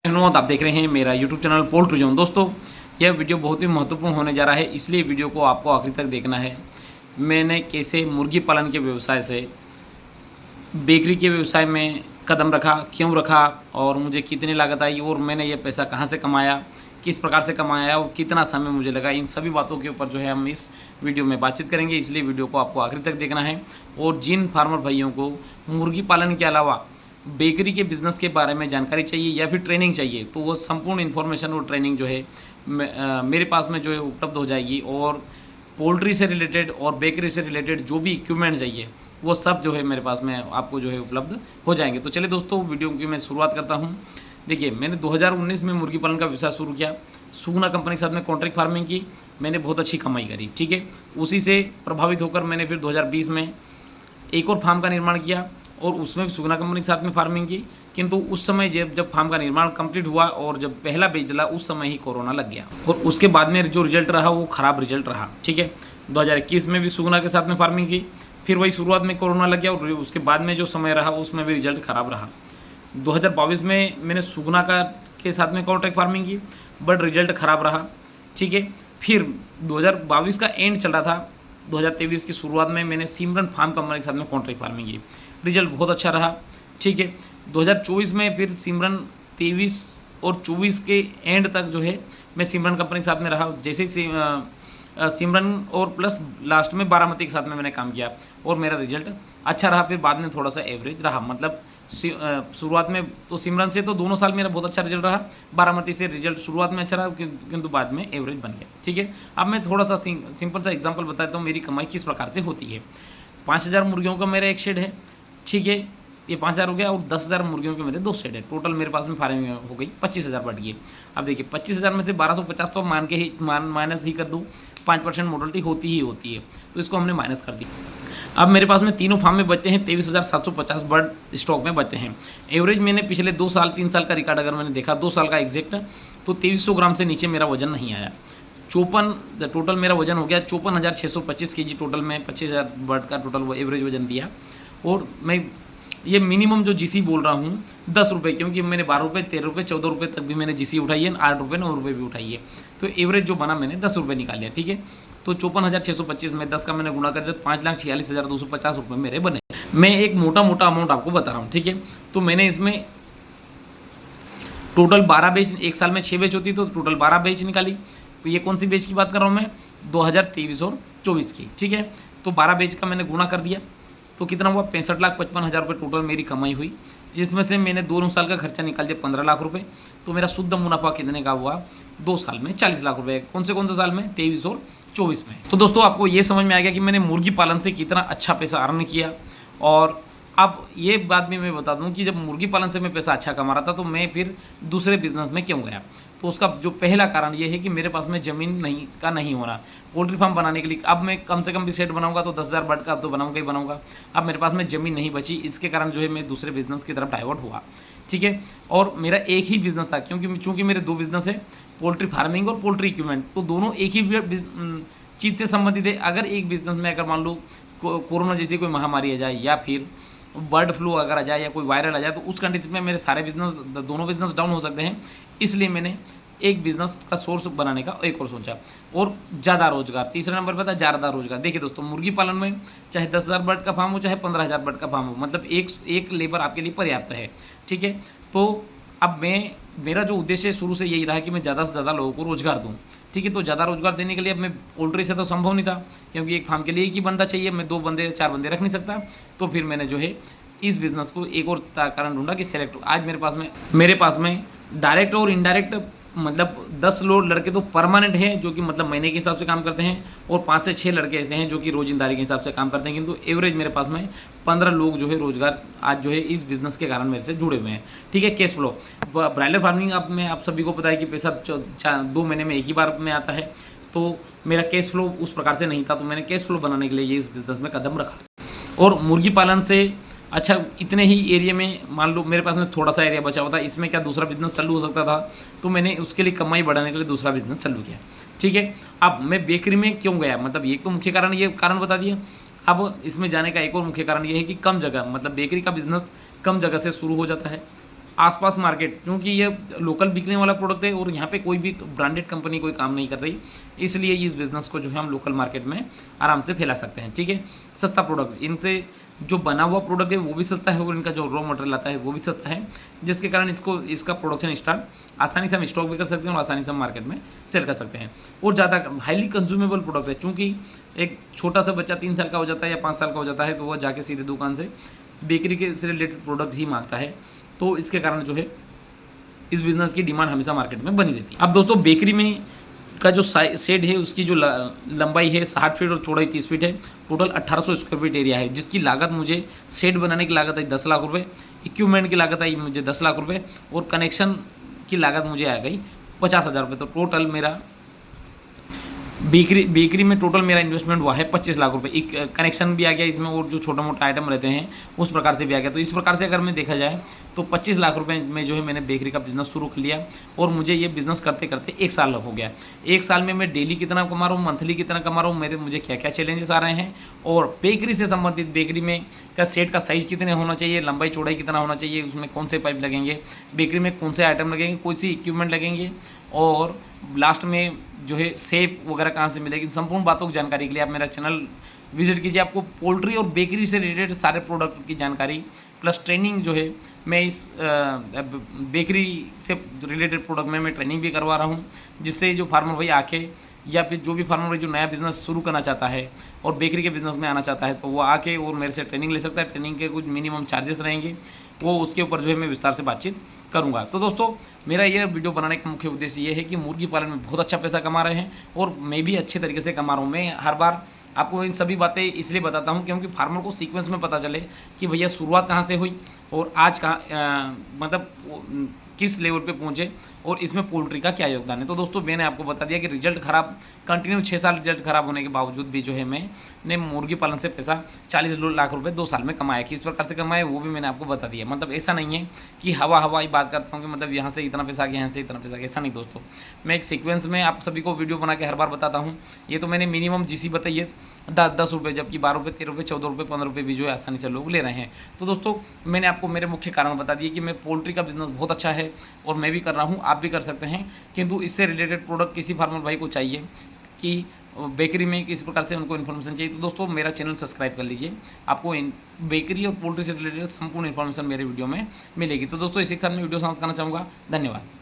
धन्यवाद। आप देख रहे हैं मेरा यूट्यूब चैनल पोल्ट्री जोन। दोस्तों, यह वीडियो बहुत ही महत्वपूर्ण होने जा रहा है, इसलिए वीडियो को आपको आखिरी तक देखना है। मैंने कैसे मुर्गी पालन के व्यवसाय से बेकरी के व्यवसाय में कदम रखा, क्यों रखा और मुझे कितनी लागत आई और मैंने ये पैसा कहाँ से कमाया, किस प्रकार से कमाया और कितना समय मुझे लगा, इन सभी बातों के ऊपर जो है हम इस वीडियो में बातचीत करेंगे। इसलिए वीडियो को आपको आखिरी तक देखना है। और जिन फार्मर भाइयों को मुर्गी पालन के अलावा बेकरी के बिज़नेस के बारे में जानकारी चाहिए या फिर ट्रेनिंग चाहिए, तो वो संपूर्ण इन्फॉर्मेशन और ट्रेनिंग जो है मेरे पास में जो है उपलब्ध हो जाएगी। और पोल्ट्री से रिलेटेड और बेकरी से रिलेटेड जो भी इक्विपमेंट चाहिए वो सब जो है मेरे पास में आपको जो है उपलब्ध हो जाएंगे। तो चलिए दोस्तों, वीडियो की मैं शुरुआत करता हूँ। देखिए, मैंने 2019 में मुर्गी पालन का व्यवसाय शुरू किया। सुगना कंपनी के साथ में कॉन्ट्रैक्ट फार्मिंग की, मैंने बहुत अच्छी कमाई करी। ठीक है, उसी से प्रभावित होकर मैंने फिर 2020 में एक और फार्म का निर्माण किया और उसमें भी सुगना कंपनी के साथ में फार्मिंग की। किंतु उस समय जब फार्म का निर्माण कंप्लीट हुआ और जब पहला बेच चला, उस समय ही कोरोना लग गया और उसके बाद में जो रिजल्ट रहा वो ख़राब रिजल्ट रहा। ठीक है, 2021 में भी सुगना के साथ में फार्मिंग की, फिर वही शुरुआत में कोरोना लग गया और उसके बाद में जो समय रहा उसमें भी रिजल्ट ख़राब रहा। 2022 में मैंने सुगना के साथ में कॉन्ट्रैक्ट फार्मिंग की, बट रिजल्ट ख़राब रहा। ठीक है, फिर 2022 का एंड चल रहा था, 2023 की शुरुआत में मैंने सिमरन फार्म कंपनी के साथ में कॉन्ट्रैक्ट फार्मिंग की, रिजल्ट बहुत अच्छा रहा। ठीक है, 2024 में फिर सिमरन 23 और 24 के एंड तक जो है मैं सिमरन कंपनी के साथ में रहा। जैसे ही सिमरन और प्लस लास्ट में बारामती के साथ में मैंने काम किया और मेरा रिजल्ट अच्छा रहा। फिर बाद में थोड़ा सा एवरेज रहा, मतलब शुरुआत में तो सिमरन से तो दोनों साल मेरा बहुत अच्छा रिजल्ट रहा, बारामती से रिजल्ट शुरुआत में अच्छा रहा किंतु बाद में एवरेज बन गया। ठीक है, अब मैं थोड़ा सा सिंपल सा एग्जांपल बताता हूँ मेरी कमाई किस प्रकार से होती है। 5000 मुर्गियों का मेरा एक शेड है। ठीक है, ये 5000 हो गया और 10,000 मुर्गियों के मेरे 2 शेड है। टोटल मेरे पास में फार्मिंग हो गई 25,000 बढ़ गई। अब देखिए, 25,000 में से 1250 तो मान के ही माइनस ही कर दूँ, 5% मोडलिटी होती है, तो इसको हमने माइनस कर दिया। अब मेरे पास में तीनों फार्म में बचते हैं 23,750 बर्ड स्टॉक में बचते हैं। एवरेज मैंने पिछले 2 साल 3 साल का रिकॉर्ड अगर मैंने देखा, 2 साल का एग्जैक्ट, तो 2300 ग्राम से नीचे मेरा वजन नहीं आया। टोटल मेरा वजन हो गया 54,625 kg। टोटल में 25,000 बर्ड का टोटल वो एवरेज वजन दिया। और मैं ये मिनिमम जो जीसी बोल रहा हूँ 10 रुपये, क्योंकि मैंने 12 रुपये 13 रुपये 14 रुपये तक भी मैंने जीसी उठाई है, 8 रुपये 9 रुपये भी उठाई है, तो एवरेज जो बना मैंने 10 रुपये निकाल लिया। ठीक है, तो 54,625 में 10 का मैंने गुणा कर दिया, 5,46,250 रुपये मेरे बने। मैं एक मोटा अमाउंट आपको बता रहा हूँ। ठीक है, तो मैंने इसमें टोटल 12 बेच, एक साल में 6 बेच होती तो टोटल 12 बेच निकाली। तो ये कौन सी बेच की बात कर रहा हूँ मैं, 2023 और 24 की। ठीक है, तो 12 बेच का मैंने गुणा कर दिया तो कितना हुआ, 65,55,000 रुपये टोटल मेरी कमाई हुई। जिसमें से मैंने 2 साल का खर्चा निकाल दिया 15 लाख रुपये। तो मेरा शुद्ध मुनाफा कितने का हुआ, 2 साल में 40 लाख रुपये। कौन से साल में, 23 और 24 में। तो दोस्तों, आपको ये समझ में आ गया कि मैंने मुर्गी पालन से कितना अच्छा पैसा अर्न किया। और अब ये बात भी मैं बता दूं कि जब मुर्गी पालन से मैं पैसा अच्छा कमा रहा था तो मैं फिर दूसरे बिजनेस में क्यों गया। तो उसका जो पहला कारण ये है कि मेरे पास में ज़मीन नहीं होना पोल्ट्री फार्म बनाने के लिए। अब मैं कम से कम भी सेट बनाऊंगा तो 10,000 बर्ड का तो बनाऊंगा ही बनाऊंगा। अब मेरे पास में ज़मीन नहीं बची, इसके कारण जो है मैं दूसरे बिजनेस की तरफ डाइवर्ट हुआ। ठीक है, और मेरा एक ही बिजनेस था, चूँकि मेरे 2 बिजनेस है, पोल्ट्री फार्मिंग और पोल्ट्री इक्विपमेंट, तो दोनों एक ही चीज़ से संबंधित है। अगर एक बिजनेस में अगर मान लो कोरोना जैसी कोई महामारी आ जाए या फिर बर्ड फ्लू अगर आ जाए या कोई वायरल आ जाए, तो उस कंडीशन में मेरे सारे दोनों बिजनेस डाउन हो सकते हैं। इसलिए मैंने एक बिजनेस का सोर्स बनाने का एक और सोचा, और ज़्यादा रोजगार। तीसरे नंबर पर था ज़्यादा रोजगार। देखिए दोस्तों, मुर्गी पालन में चाहे 10,000 बर्ड का फार्म हो चाहे 15,000 बर्ड का फार्म हो, मतलब एक लेबर आपके लिए पर्याप्त है। ठीक है, तो अब मेरा जो उद्देश्य शुरू से यही रहा कि मैं ज़्यादा से ज़्यादा लोगों को रोजगार दूँ। ठीक है, तो ज़्यादा रोजगार देने के लिए अब मैं पोल्ट्री से तो संभव नहीं था, क्योंकि एक फार्म के लिए एक ही बंदा चाहिए, मैं 2 बंदे 4 बंदे रख नहीं सकता। तो फिर मैंने जो है इस बिज़नेस को एक और कारण ढूंढा कि सेलेक्ट। आज मेरे पास में डायरेक्ट और इनडायरेक्ट मतलब 10 लोग लड़के तो परमानेंट हैं, जो कि मतलब महीने के हिसाब से काम करते हैं, और 5 से 6 लड़के ऐसे हैं जो कि रोजिंदारी के हिसाब से काम करते हैं। किंतु एवरेज मेरे पास में 15 लोग जो है रोजगार आज जो है इस बिज़नेस के कारण मेरे से जुड़े हुए हैं। ठीक है, कैश फ्लो ब्रायलर फार्मिंग आप सभी को पता है कि पैसा 2 महीने में एक ही बार में आता है। तो मेरा कैश फ्लो उस प्रकार से नहीं था, तो मैंने कैश फ्लो बनाने के लिए ये इस बिज़नेस में कदम रखा। और मुर्गी पालन से अच्छा, इतने ही एरिया में मान लो मेरे पास में थोड़ा सा एरिया बचा हुआ था, इसमें क्या दूसरा बिजनेस चालू हो सकता था, तो मैंने उसके लिए कमाई बढ़ाने के लिए दूसरा बिजनेस चालू किया। ठीक है, अब मैं बेकरी में क्यों गया, मतलब ये तो मुख्य कारण, ये कारण बता दिया। अब इसमें जाने का एक और मुख्य कारण ये है कि कम जगह, मतलब बेकरी का बिजनेस कम जगह से शुरू हो जाता है। आसपास मार्केट, क्योंकि ये लोकल बिकने वाला प्रोडक्ट है और यहाँ पे कोई भी ब्रांडेड कंपनी कोई काम नहीं कर रही, इसलिए इस बिज़नेस को जो है हम लोकल मार्केट में आराम से फैला सकते हैं। ठीक है, सस्ता प्रोडक्ट, इनसे जो बना हुआ प्रोडक्ट है वो भी सस्ता है और इनका जो रॉ मटेरियल आता है वो भी सस्ता है, जिसके कारण इसका प्रोडक्शन स्टार्ट आसानी से हम स्टॉक भी कर सकते हैं और आसानी से हम मार्केट में सेल कर सकते हैं। और ज़्यादा हाईली कंज्यूमेबल प्रोडक्ट है, चूँकि एक छोटा सा बच्चा 3 साल का हो जाता है या 5 साल का हो जाता है तो वह जाके सीधे दुकान से बेकरी के से रिलेटेड प्रोडक्ट ही मांगता है, तो इसके कारण जो है इस बिज़नेस की डिमांड हमेशा मार्केट में बनी रहती है। अब दोस्तों बेकरी में का जो शेड है उसकी जो लंबाई है 60 फीट और चौड़ाई 30 फीट है, टोटल 1800 स्क्वायर फीट एरिया है, जिसकी लागत मुझे शेड बनाने की लागत आई 10 लाख रुपये, इक्विपमेंट की लागत आई मुझे 10 लाख रुपये और कनेक्शन की लागत मुझे आ गई 50,000 रुपये। तो टोटल मेरा बेकरी में टोटल मेरा इन्वेस्टमेंट हुआ है 25 लाख रुपए। एक कनेक्शन भी आ गया इसमें और जो छोटा मोटा आइटम रहते हैं उस प्रकार से भी आ गया। तो इस प्रकार से अगर मैं देखा जाए तो 25 लाख रुपए में जो है मैंने बेकरी का बिज़नेस शुरू कर लिया और मुझे ये बिज़नेस करते करते 1 साल हो गया। 1 साल में मैं डेली कितना कमा रहा हूँ, मंथली कितना कमा रहा हूँ, मुझे क्या क्या चैलेंजेस आ रहे हैं और बेकरी से संबंधित बेकरी में का सेट का साइज़ कितने होना चाहिए, लंबाई चौड़ाई कितना होना चाहिए, उसमें कौन से पाइप लगेंगे, बेकरी में कौन से आइटम लगेंगे, कौन सी इक्विपमेंट लगेंगे और लास्ट में जो है सेफ वगैरह कहाँ से मिलेगी, इन संपूर्ण बातों की जानकारी के लिए आप मेरा चैनल विजिट कीजिए। आपको पोल्ट्री और बेकरी से रिलेटेड सारे प्रोडक्ट की जानकारी प्लस ट्रेनिंग जो है मैं इस बेकरी से रिलेटेड प्रोडक्ट में मैं ट्रेनिंग भी करवा रहा हूँ, जिससे जो फार्मर भाई आके या फिर जो भी फार्मर भाई जो नया बिज़नेस शुरू करना चाहता है और बेकरी के बिज़नेस में आना चाहता है तो वो आके और मेरे से ट्रेनिंग ले सकता है। ट्रेनिंग के कुछ मिनिमम चार्जेस रहेंगे, वो उसके ऊपर जो है मैं विस्तार से बातचीत करूँगा। तो दोस्तों मेरा यह वीडियो बनाने का मुख्य उद्देश्य ये है कि मुर्गी पालन में बहुत अच्छा पैसा कमा रहे हैं और मैं भी अच्छे तरीके से कमा रहा हूँ। मैं हर बार आपको इन सभी बातें इसलिए बताता हूँ क्योंकि फार्मर को सीक्वेंस में पता चले कि भैया शुरुआत कहाँ से हुई और आज कहाँ मतलब किस लेवल पे पहुँचे और इसमें पोल्ट्री का क्या योगदान है। तो दोस्तों मैंने आपको बता दिया कि रिजल्ट खराब कंटिन्यू 6 साल रिजल्ट खराब होने के बावजूद भी जो है मैंने मुर्गी पालन से पैसा 40 लाख रुपए 2 साल में कमाया। किस प्रकार से कमाया वो भी मैंने आपको बता दिया। मतलब ऐसा नहीं है कि हवाई बात करता हूँ कि मतलब यहाँ से इतना पैसा आ गया, यहाँ से इतना पैसा आ गया, ऐसा नहीं दोस्तों। मैं एक सीक्वेंस में आप सभी को वीडियो बना के हर बार बताता हूँ। ये तो मैंने मिनिमम जीसी बताई है 10 रुपये, जबकि 12 रुपये, 13 रुपये, 14 रुपये, 15 रुपये भी जो है आसानी से लोग ले रहे हैं। तो दोस्तों मैंने आपको मेरे मुख्य कारण बता दिए कि मैं पोल्ट्री का बिज़नेस बहुत अच्छा है और मैं भी कर रहा हूँ, आप भी कर सकते हैं। किंतु इससे रिलेटेड प्रोडक्ट किसी फार्मर भाई को चाहिए कि बेकरी में किस प्रकार से उनको इन्फॉर्मेशन चाहिए, तो दोस्तों मेरा चैनल सब्सक्राइब कर लीजिए। आपको बेकरी और पोल्ट्री से रिलेटेड संपूर्ण इन्फॉर्मेशन मेरे वीडियो में मिलेगी। तो दोस्तों इसी के साथ मैं वीडियो समाप्त करना चाहूँगा। धन्यवाद।